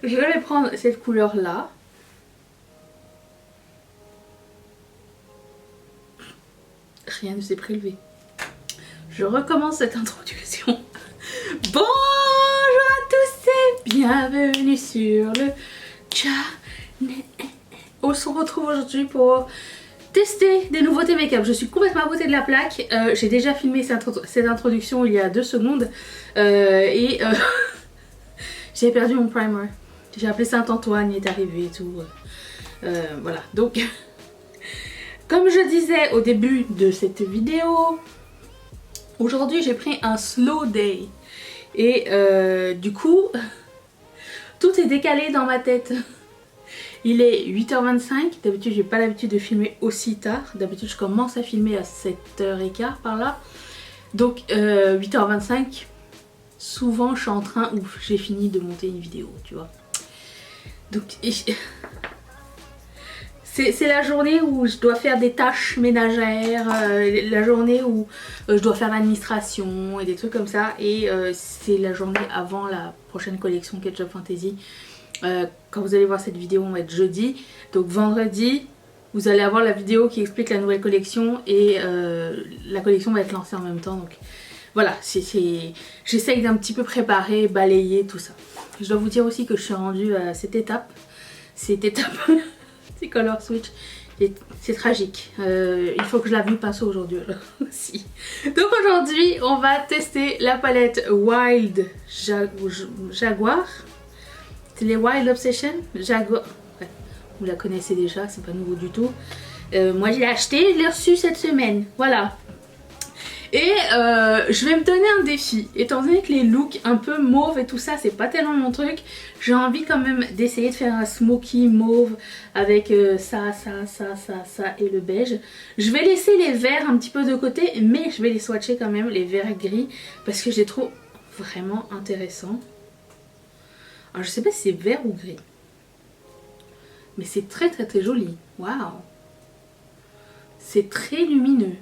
Je vais prendre cette couleur là. Rien ne s'est prélevé. Je recommence cette introduction. Bonjour à tous et bienvenue sur le channel. On se retrouve aujourd'hui pour tester des nouveautés make-up. Je suis complètement à côté de la plaque. J'ai déjà filmé cette introduction il y a 2 secondes. J'ai perdu mon primer. J'ai appelé Saint-Antoine, il est arrivé et tout. Voilà, donc comme je disais au début de cette vidéo, aujourd'hui j'ai pris un slow day. Et du coup, tout est décalé dans ma tête. Il est 8h25, d'habitude j'ai pas l'habitude de filmer aussi tard. D'habitude je commence à filmer à 7h15 par là. Donc 8h25, souvent je suis en train où j'ai fini de monter une vidéo, tu vois. Donc c'est la journée où je dois faire des tâches ménagères, la journée où je dois faire l'administration et des trucs comme ça. Et c'est la journée avant la prochaine collection Ketchup Fantasy. Quand vous allez voir cette vidéo, on va être jeudi. Donc vendredi, vous allez avoir la vidéo qui explique la nouvelle collection et la collection va être lancée en même temps. Donc voilà, j'essaye d'un petit peu préparer, balayer tout ça. Je dois vous dire aussi que je suis rendue à cette étape. C'est color switch. C'est tragique. Il faut que je lave mes pinceaux aujourd'hui aussi. Donc aujourd'hui, on va tester la palette Wild Jaguar. C'est les Wild Obsession Jaguar. Ouais, vous la connaissez déjà, c'est pas nouveau du tout. Moi, je l'ai acheté, je l'ai reçu cette semaine. Voilà. Et je vais me donner un défi. Étant donné que les looks un peu mauve et tout ça, c'est pas tellement mon truc, j'ai envie quand même d'essayer de faire un smoky mauve avec ça et le beige. Je vais laisser les verts un petit peu de côté, mais je vais les swatcher quand même, les verts gris, parce que je les trouve vraiment intéressants. Alors je sais pas si c'est vert ou gris, mais c'est très joli. Waouh! C'est très lumineux.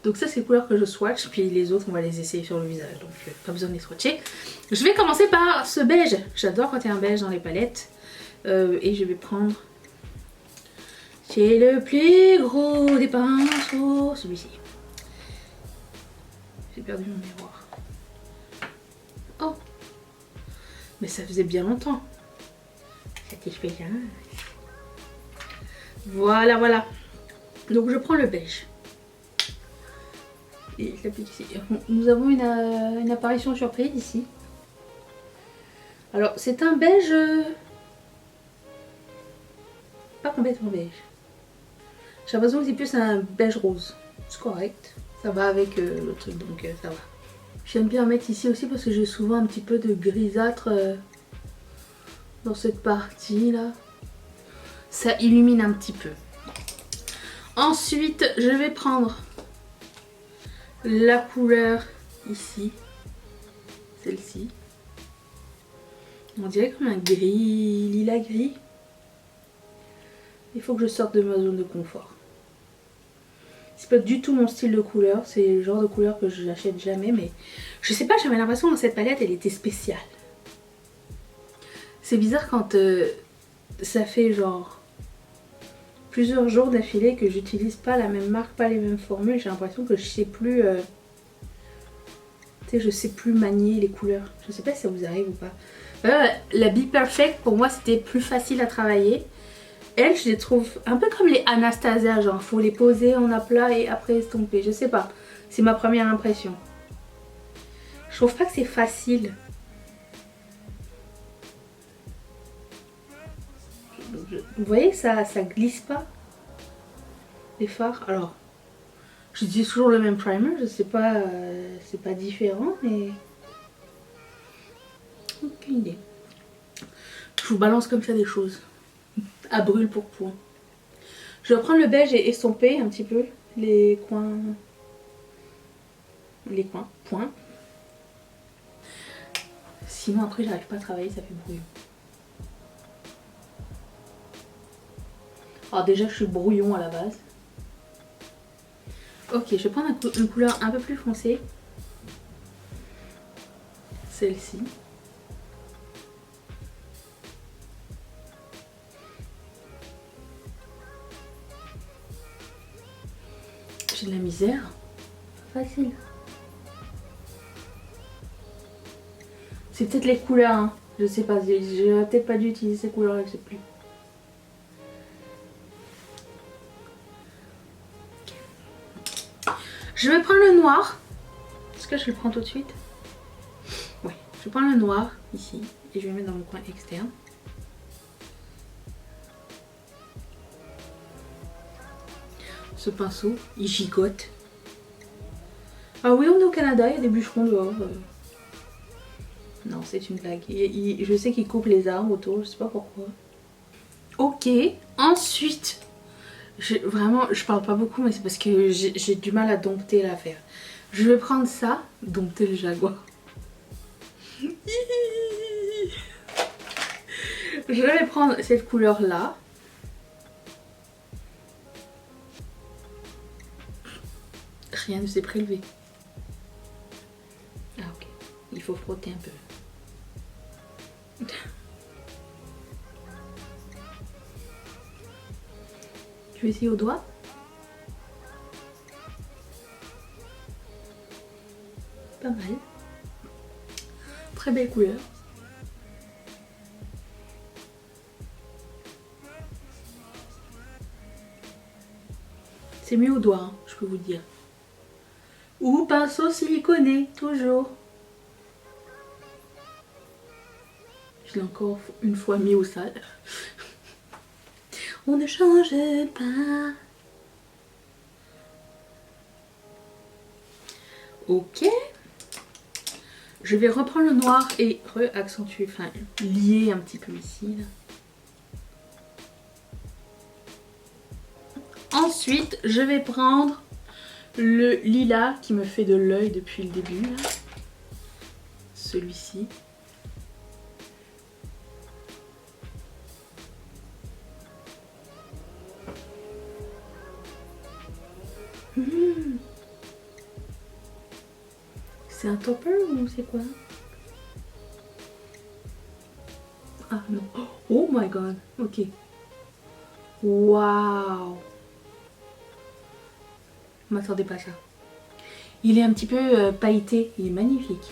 Donc ça c'est les couleurs que je swatch, puis les autres on va les essayer sur le visage, donc pas besoin de les swatcher. Je vais commencer par ce beige, j'adore quand il y a un beige dans les palettes. Et je vais prendre, c'est le plus gros des pinceaux, celui-ci. J'ai perdu mon miroir. Oh, mais ça faisait bien longtemps. Ça t'est fait bien. Voilà, voilà. Donc je prends le beige. Et je l'applique ici. Nous avons une apparition surprise ici. Alors c'est un beige pas complètement beige. J'ai l'impression que c'est plus un beige rose. C'est correct. Ça va avec le truc, donc ça va. J'aime bien en mettre ici aussi parce que j'ai souvent un petit peu de grisâtre dans cette partie là. Ça illumine un petit peu. Ensuite je vais prendre la couleur ici, celle-ci. On dirait comme un gris, lilas gris. Il faut que je sorte de ma zone de confort. C'est pas du tout mon style de couleur, c'est le genre de couleur que je n'achète jamais, mais je sais pas, j'avais l'impression que dans cette palette elle était spéciale. C'est bizarre quand ça fait genre plusieurs jours d'affilée que j'utilise pas la même marque, pas les mêmes formules, j'ai l'impression que je sais plus je sais plus manier les couleurs. Je sais pas si ça vous arrive ou pas. La Be Perfect pour moi c'était plus facile à travailler. Elles je les trouve un peu comme les Anastasia, genre faut les poser en aplat et après estomper, je sais pas. C'est ma première impression. Je trouve pas que c'est facile. Vous voyez que ça glisse pas les fards. Alors j'utilise toujours le même primer, je sais pas, c'est pas différent, mais aucune idée. Je vous balance comme ça des choses à brûle pour point. Je vais prendre le beige et estomper un petit peu les coins, points. Sinon après j'arrive pas à travailler, ça fait brouillon. Alors déjà je suis brouillon à la base. Ok, je vais prendre une couleur un peu plus foncée. Celle-ci. j'ai de la misère. Pas facile. C'est peut-être les couleurs, hein. Je sais pas, j'aurais peut-être pas dû utiliser ces couleurs-là, je sais plus. Je vais prendre le noir. Est-ce que je le prends tout de suite? Ouais, je prends le noir ici et je vais le mettre dans mon coin externe. Ce pinceau, il gigote. Ah oui, on est au Canada, il y a des bûcherons dehors. Non, c'est une blague. Je sais qu'il coupe les arbres autour, je sais pas pourquoi. Ok, ensuite, vraiment, je parle pas beaucoup, mais c'est parce que j'ai du mal à dompter l'affaire. Je vais prendre ça, dompter le jaguar. Je vais prendre cette couleur là. Rien ne s'est prélevé. Ah ok, il faut frotter un peu. Tu veux essayer au doigt? Pas mal. Très belle couleur. C'est mieux au doigt, hein, je peux vous dire. Ou pinceau siliconé, toujours. Je l'ai encore une fois mis au sale. On ne change pas. Ok. Je vais reprendre le noir et re-accentuer, enfin lier un petit peu ici. Là. Ensuite, je vais prendre le lilas qui me fait de l'œil depuis le début. Celui-ci. C'est un topper ou c'est quoi? Ah non. Oh my god. Ok. Waouh. Je m'attendais pas à ça. Il est un petit peu pailleté. Il est magnifique.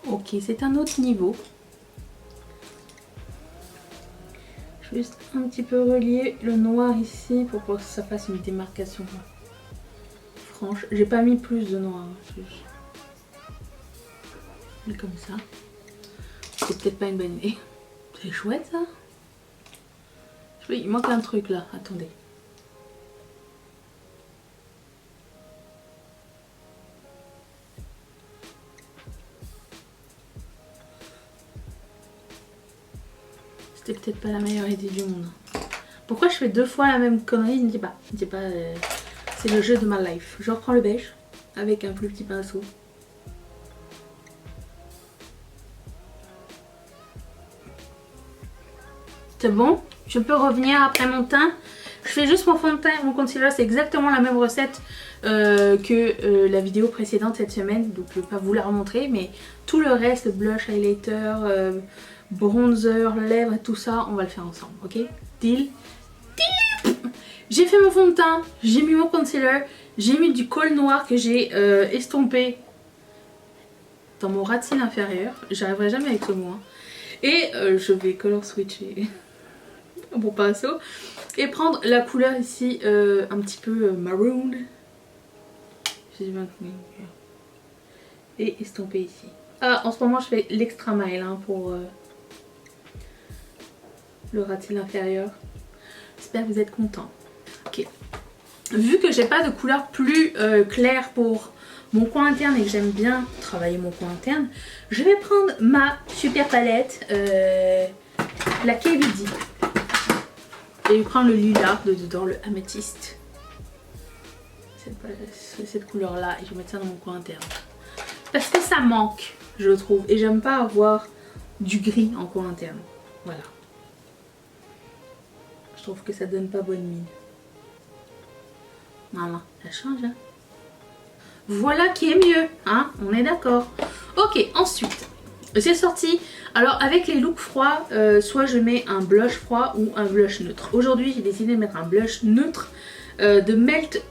Ok, c'est un autre niveau. Juste un petit peu relier le noir ici pour que ça fasse une démarcation franche. J'ai pas mis plus de noir. Mais comme ça. C'est peut-être pas une bonne idée. C'est chouette ça. Il manque un truc là. Attendez. C'était peut-être pas la meilleure idée du monde. Pourquoi je fais deux fois la même connerie? Je ne sais pas. Je ne sais pas. C'est le jeu de ma life. Je reprends le beige avec un plus petit pinceau. C'est bon? Je peux revenir après mon teint. Je fais juste mon fond de teint et mon concealer. C'est exactement la même recette que la vidéo précédente cette semaine. Donc je ne vais pas vous la remontrer. Mais tout le reste, blush, highlighter, bronzer, lèvres, tout ça, on va le faire ensemble. Ok? Deal? Deal! J'ai fait mon fond de teint. J'ai mis mon concealer. J'ai mis du col noir que j'ai estompé dans mon ras de cils inférieur. J'arriverai jamais avec ce mot. Hein. Et je vais color switcher mon pinceau et prendre la couleur ici un petit peu maroon et estomper ici. Ah, en ce moment je fais l'extra mile hein, pour le ras de cils inférieur. J'espère que vous êtes contents. Ok. Vu que j'ai pas de couleur plus claire pour mon coin interne et que j'aime bien travailler mon coin interne, je vais prendre ma super palette, la KVD. Et prendre le lilas de dedans, le améthyste. Cette couleur là, et je vais mettre ça dans mon coin interne. Parce que ça manque, je trouve. Et j'aime pas avoir du gris en coin interne. Voilà. Je trouve que ça donne pas bonne mine. Voilà, ça change hein. Voilà qui est mieux, hein, on est d'accord. Ok, ensuite, c'est sorti. Alors avec les looks froids, soit je mets un blush froid ou un blush neutre. Aujourd'hui j'ai décidé de mettre un blush neutre de Melt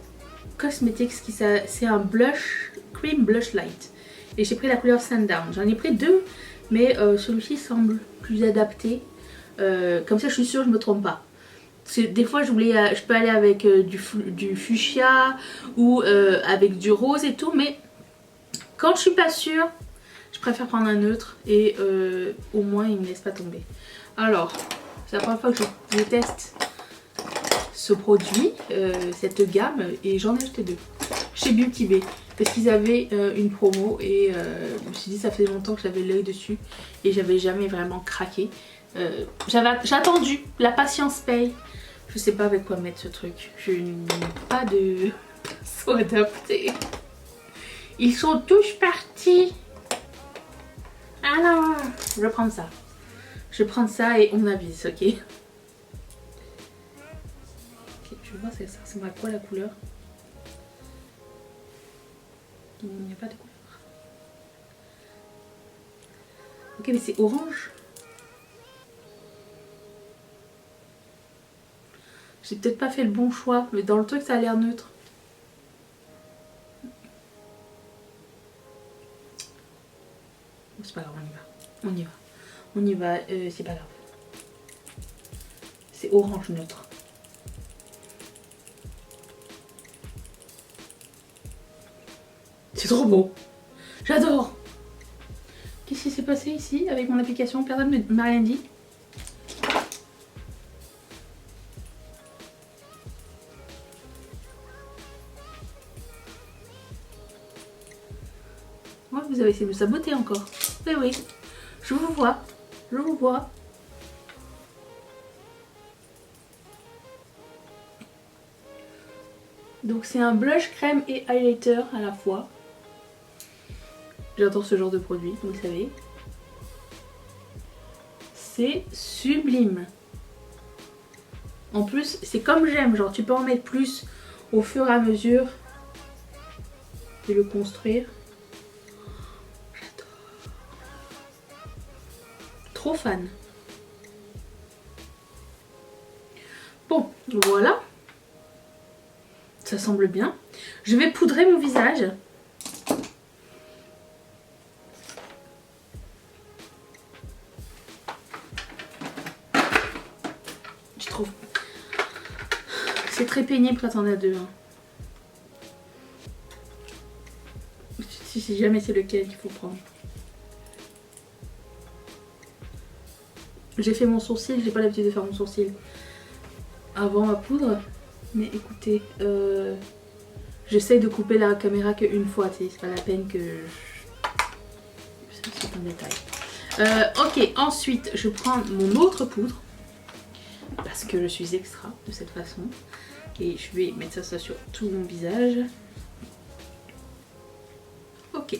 Cosmetics, c'est un blush, cream blush light. Et j'ai pris la couleur Sundown. J'en ai pris deux, mais celui-ci semble plus adapté. Comme ça je suis sûre que je me trompe pas. Parce que des fois je peux aller avec du fuchsia ou avec du rose et tout, mais quand je suis pas sûre, je préfère prendre un neutre et au moins il me laisse pas tomber. Alors, c'est la première fois que je teste ce produit, cette gamme, et j'en ai acheté deux chez Beauty Bay parce qu'ils avaient une promo et je me suis dit ça faisait longtemps que j'avais l'œil dessus et j'avais jamais vraiment craqué. J'ai attendu, la patience paye. Je sais pas avec quoi mettre ce truc, je n'ai pas de pinceau adapté. Ils sont tous partis. Alors, je vais prendre ça. Je vais prendre ça et on avise, ok? Ok, je vais voir ça ressemble à quoi la couleur. Il n'y a pas de couleur. Ok, mais c'est orange. J'ai peut-être pas fait le bon choix, mais dans le truc ça a l'air neutre. C'est pas grave, on y va. On y va, c'est pas grave. C'est orange neutre. C'est trop beau. J'adore. Qu'est-ce qui s'est passé ici avec mon application? Personne ne m'a rien dit. Ouais, vous avez essayé de me saboter encore. Oui, oui. Je vous vois. Je vous vois. Donc c'est un blush, crème et highlighter à la fois. J'adore ce genre de produit, vous le savez. C'est sublime. En plus, c'est comme j'aime, genre tu peux en mettre plus au fur et à mesure et le construire. J'adore. Trop fan. Bon, voilà. Ça semble bien. Je vais poudrer mon visage. Je trouve. C'est très pénible quand on a deux. Hein. Si jamais c'est lequel qu'il faut prendre. J'ai fait mon sourcil, j'ai pas l'habitude de faire mon sourcil avant ma poudre. Mais écoutez, j'essaye de couper la caméra qu'une fois, c'est pas la peine que c'est un détail. Ok, ensuite je prends mon autre poudre parce que je suis extra de cette façon et je vais mettre ça sur tout mon visage. Ok,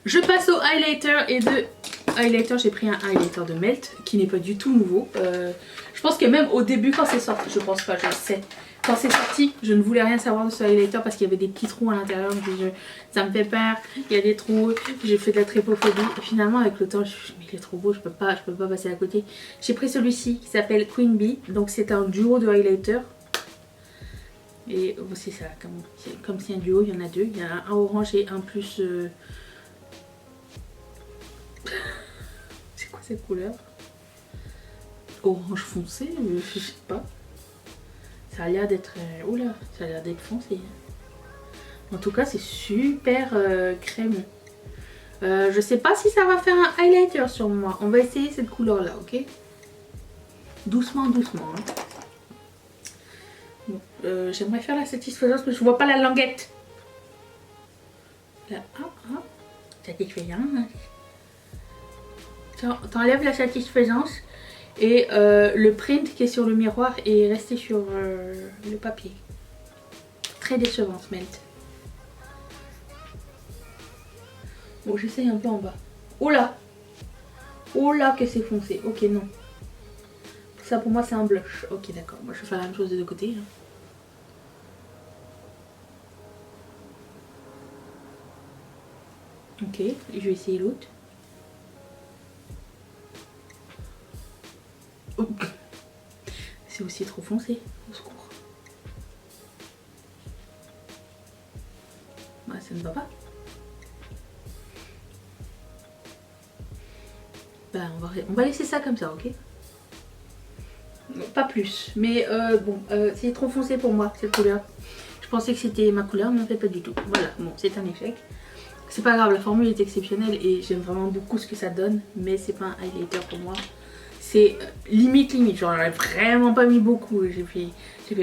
je passe au highlighter et de highlighter j'ai pris un highlighter de Melt qui n'est pas du tout nouveau. Je pense que même au début quand c'est sorti, je pense pas, je sais. Quand c'est sorti, je ne voulais rien savoir de ce highlighter parce qu'il y avait des petits trous à l'intérieur. Ça me fait peur, il y a des trous, j'ai fait de la trépophobie. Et finalement avec le temps, je me suis dit, mais il est trop beau, je peux pas passer à côté. J'ai pris celui-ci qui s'appelle Queen Bee. Donc c'est un duo de highlighter. Et c'est ça, comme c'est un duo, il y en a deux. Il y a un orange et un plus... C'est quoi cette couleur? Orange foncé, je sais pas. Ça a l'air d'être... Oula, ça a l'air d'être foncé. En tout cas, c'est super crémeux. Je sais pas si ça va faire un highlighter sur moi. On va essayer cette couleur-là, ok? Doucement, doucement. Hein. Bon, j'aimerais faire la satisfaisance, mais je vois pas la languette. Là, satisfaisance. T'enlèves la satisfaisance. Et le print qui est sur le miroir est resté sur le papier. Très décevant ce Melt. Bon, j'essaye un peu en bas. Oh là! Oh là que c'est foncé. Ok, non. Ça pour moi c'est un blush. Ok, d'accord. Moi je vais faire la même chose des deux côtés. Hein. Ok, je vais essayer l'autre. Oh. C'est aussi trop foncé, au secours. Ça ne va pas? Ben, on va laisser ça comme ça, ok? Pas plus. Mais bon, c'est trop foncé pour moi, cette couleur. Je pensais que c'était ma couleur, mais en fait pas du tout. Voilà, bon, c'est un échec. C'est pas grave, la formule est exceptionnelle et j'aime vraiment beaucoup ce que ça donne. Mais c'est pas un highlighter pour moi. C'est limite. J'en ai vraiment pas mis beaucoup. J'ai fait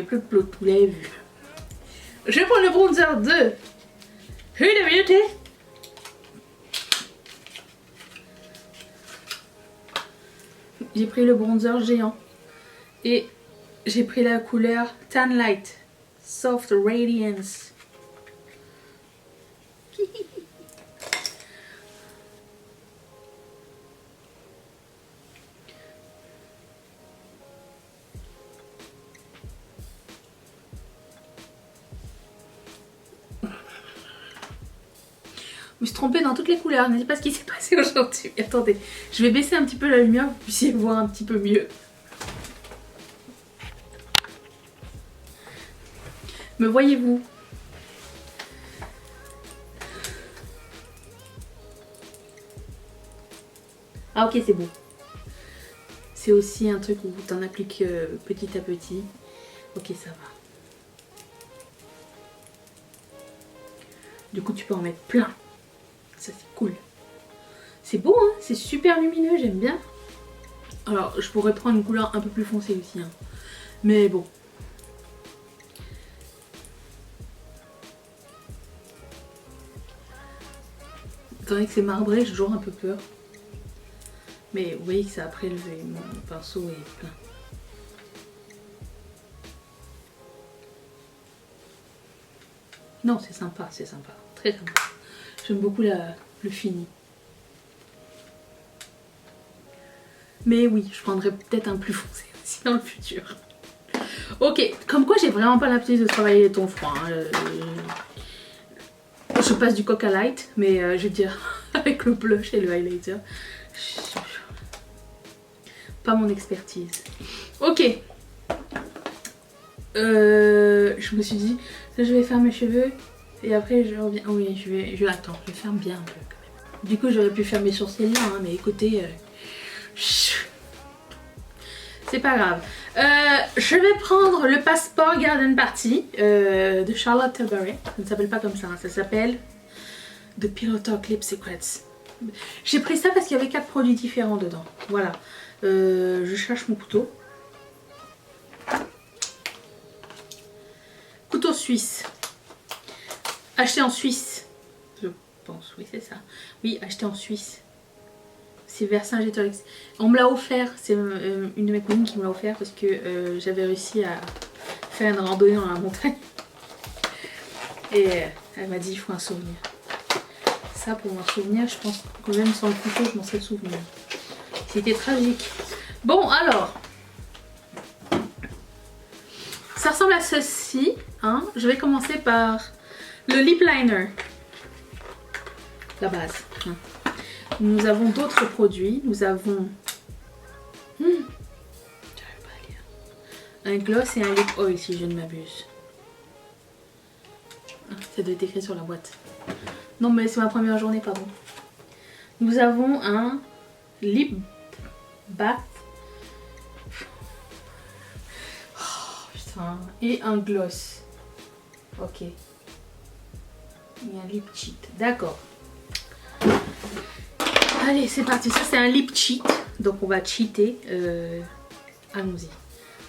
plus de poulet, vous l'avez vu. Je vais prendre le bronzer de Huda Beauty. J'ai pris le bronzer géant. Et j'ai pris la couleur Tan Light Soft Radiance. Je me suis trompée dans toutes les couleurs, je ne sais pas ce qui s'est passé aujourd'hui. Attendez, je vais baisser un petit peu la lumière pour que vous puissiez voir un petit peu mieux. Me voyez-vous? Ah ok, c'est beau. C'est aussi un truc où tu en appliques petit à petit. Ok, ça va. Du coup, tu peux en mettre plein. Ça, c'est cool. C'est beau, hein? C'est super lumineux, j'aime bien. Alors, je pourrais prendre une couleur un peu plus foncée aussi. Hein. Mais bon. Étant donné que c'est marbré, j'ai toujours un peu peur. Mais vous voyez que ça a prélevé. Mon pinceau est plein. Non, c'est sympa, c'est sympa. Très sympa. J'aime beaucoup le fini. Mais oui, je prendrais peut-être un plus foncé aussi dans le futur. Ok, comme quoi j'ai vraiment pas l'habitude de travailler les tons froids. Hein. Je passe du Coca Light, mais je veux dire, avec le blush et le highlighter, pas mon expertise. Ok. Je me suis dit, je vais faire mes cheveux et après je reviens. Oh oui, je l'attends, je ferme bien un peu quand même. Du coup, j'aurais pu faire mes sourcils là, hein, mais écoutez, c'est pas grave. Je vais prendre le Passport Garden Party de Charlotte Tilbury. Ça ne s'appelle pas comme ça, hein, ça s'appelle The Pillow Talk Lip Secrets. J'ai pris ça parce qu'il y avait 4 produits différents dedans. Voilà. Je cherche mon couteau. Couteau suisse. Acheté en Suisse. Je pense, oui c'est ça. Oui, acheté en Suisse. C'est Vercingétorix. On me l'a offert, c'est une de mes cousines qui me l'a offert parce que j'avais réussi à faire une randonnée dans la montagne. Et elle m'a dit il faut un souvenir. Ça pour m'en souvenir, je pense que même sans le couteau, je m'en serais souvenu. C'était tragique. Bon alors, ça ressemble à ceci. Hein. Je vais commencer par le lip liner. La base. Hein. Nous avons d'autres produits. Nous avons j'arrive pas à lire. Un gloss et un lip oil si je ne m'abuse. Ah, ça doit être écrit sur la boîte. Non mais c'est ma première journée, pardon. Nous avons un lip bath. Oh, putain. Et un gloss. Ok. Et un lip cheat. D'accord. Allez, c'est parti. Ça, c'est un lip cheat. Donc, on va cheater. Allons-y.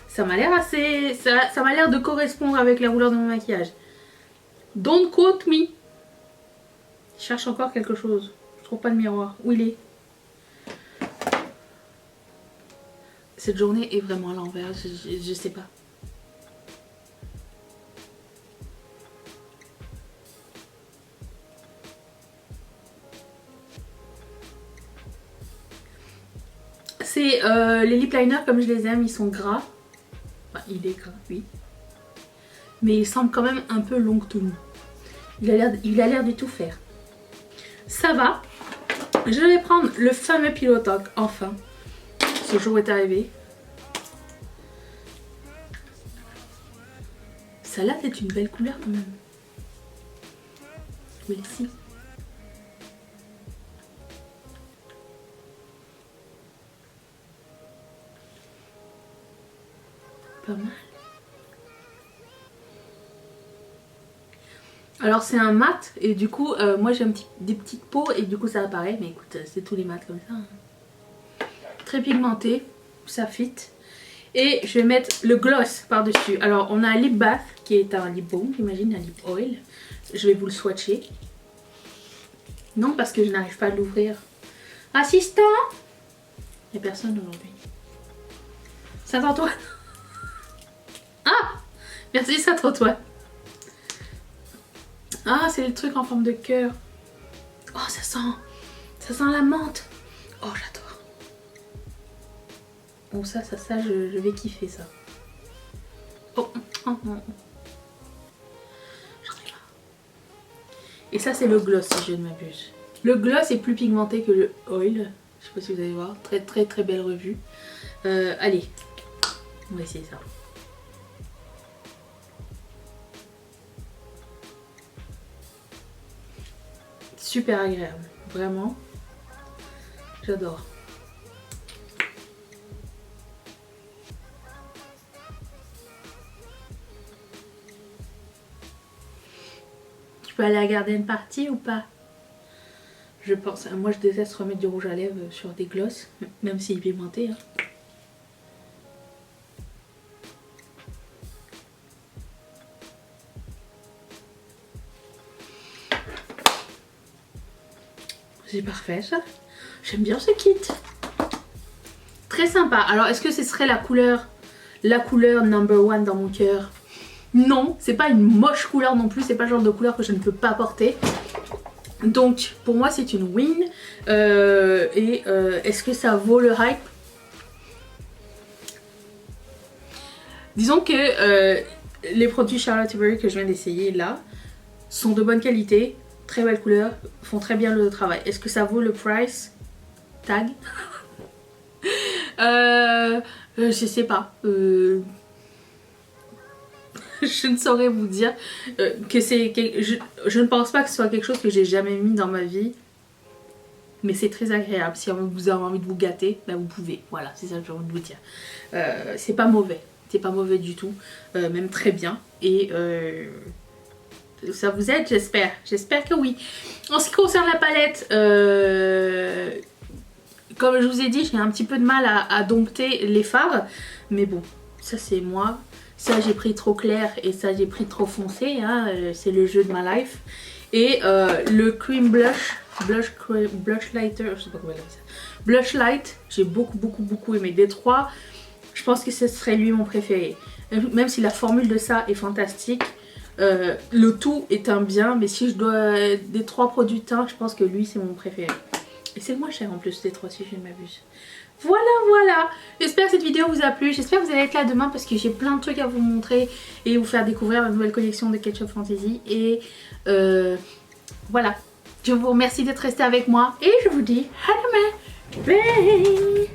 Ça m'a l'air assez... Ça m'a l'air de correspondre avec la couleur de mon maquillage. Don't quote me. Je cherche encore quelque chose. Je trouve pas de miroir. Où il est? Cette journée est vraiment à l'envers. Je sais pas. C'est les lip liners comme je les aime, ils sont gras. Enfin, il est gras, oui. Mais il semble quand même un peu long tone. Il a l'air de tout faire. Ça va. Je vais prendre le fameux Pillow Talk, enfin. Ce jour est arrivé. Ça a l'air d'être une belle couleur quand même. We'll see. Pas mal. Alors c'est un mat et du coup moi j'ai des petites peaux et du coup ça apparaît, mais écoute c'est tous les mats comme ça. Hein. Très pigmenté, ça fit. Et je vais mettre le gloss par dessus. Alors on a un lip bath qui est un lip balm, j'imagine, un lip oil. Je vais vous le swatcher. Non parce que je n'arrive pas à l'ouvrir. Assistant, il n'y a personne aujourd'hui. Saint-Antoine. Ah, merci Saint-Antoine. Ah, c'est le truc en forme de cœur. Oh, ça sent la menthe. Oh, j'adore. Bon, ça, je vais kiffer ça. Oh, oh, oh. J'en ai marre. Et ça, c'est le gloss, si je ne m'abuse. Le gloss est plus pigmenté que le oil. Je sais pas si vous allez voir. Très, très, très belle revue. Allez, on va essayer ça. Super agréable, vraiment, j'adore. Je peux aller à la garden party ou pas? Je pense, moi je déteste remettre du rouge à lèvres sur des glosses, même s'il est pigmenté. Hein. C'est parfait ça. J'aime bien ce kit. Très sympa. Alors est-ce que ce serait la couleur number one dans mon cœur? Non, c'est pas une moche couleur non plus. C'est pas le genre de couleur que je ne peux pas porter. Donc pour moi c'est une win. Est-ce que ça vaut le hype? Disons que les produits Charlotte Tilbury que je viens d'essayer là sont de bonne qualité. Très belle couleur, font très bien le travail. Est-ce que ça vaut le price tag? Je sais pas. Je ne saurais vous dire que c'est... Je ne pense pas que ce soit quelque chose que j'ai jamais mis dans ma vie. Mais c'est très agréable. Si vous avez envie de vous gâter, bah vous pouvez. Voilà, c'est ça que j'ai envie de vous dire. C'est pas mauvais. C'est pas mauvais du tout. Même très bien. Et... ça vous aide, j'espère. J'espère que oui. En ce qui concerne la palette, comme je vous ai dit, j'ai un petit peu de mal à dompter les fards. Mais bon, ça c'est moi. Ça j'ai pris trop clair et ça j'ai pris trop foncé. Hein. C'est le jeu de ma life. Et le cream blush lighter, je sais pas comment dire ça. Blush light, j'ai beaucoup aimé. Des trois, je pense que ce serait lui mon préféré. Même si la formule de ça est fantastique. Le tout est un bien, mais si je dois des trois produits de teint, je pense que lui c'est mon préféré. Et c'est le moins cher en plus des trois si je ne m'abuse. Voilà. J'espère que cette vidéo vous a plu. J'espère que vous allez être là demain parce que j'ai plein de trucs à vous montrer et vous faire découvrir ma nouvelle collection de Ketchup Fantasy. Et voilà. Je vous remercie d'être resté avec moi et je vous dis à demain. Bye.